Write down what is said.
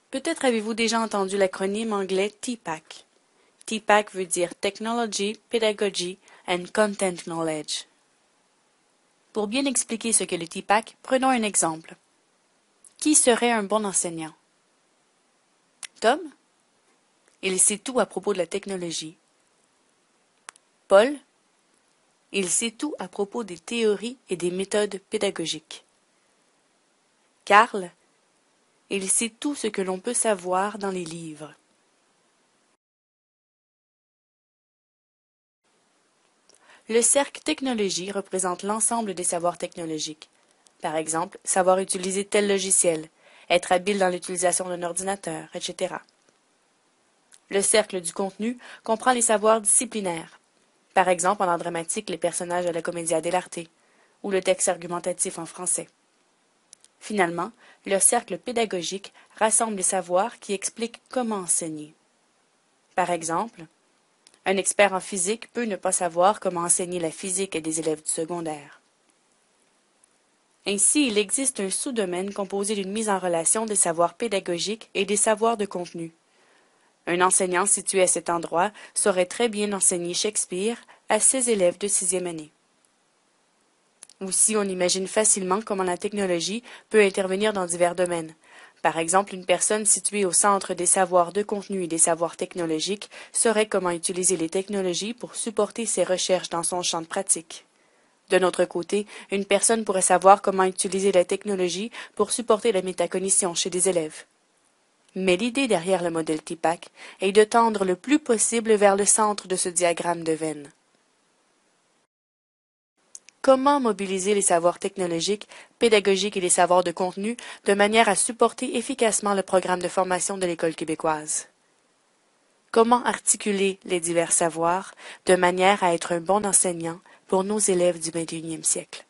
Peut-être avez-vous déjà entendu l'acronyme anglais TPACK. TPACK veut dire Technology, Pedagogy and Content Knowledge. Pour bien expliquer ce qu'est le TPACK, prenons un exemple. Qui serait un bon enseignant? Tom? Il sait tout à propos de la technologie. Paul? Il sait tout à propos des théories et des méthodes pédagogiques. Karl? Il sait tout ce que l'on peut savoir dans les livres. Le cercle technologie représente l'ensemble des savoirs technologiques. Par exemple, savoir utiliser tel logiciel, être habile dans l'utilisation d'un ordinateur, etc. Le cercle du contenu comprend les savoirs disciplinaires. Par exemple, en art dramatique, les personnages de la commedia dell'arte, ou le texte argumentatif en français. Finalement, le cercle pédagogique rassemble les savoirs qui expliquent comment enseigner. Par exemple, un expert en physique peut ne pas savoir comment enseigner la physique à des élèves du secondaire. Ainsi, il existe un sous-domaine composé d'une mise en relation des savoirs pédagogiques et des savoirs de contenu. Un enseignant situé à cet endroit saurait très bien enseigner Shakespeare à ses élèves de sixième année. Aussi, on imagine facilement comment la technologie peut intervenir dans divers domaines. Par exemple, une personne située au centre des savoirs de contenu et des savoirs technologiques saurait comment utiliser les technologies pour supporter ses recherches dans son champ de pratique. De notre côté, une personne pourrait savoir comment utiliser la technologie pour supporter la métacognition chez des élèves. Mais l'idée derrière le modèle TPACK est de tendre le plus possible vers le centre de ce diagramme de Venn. Comment mobiliser les savoirs technologiques, pédagogiques et les savoirs de contenu de manière à supporter efficacement le programme de formation de l'École québécoise? Comment articuler les divers savoirs de manière à être un bon enseignant pour nos élèves du XXIe siècle?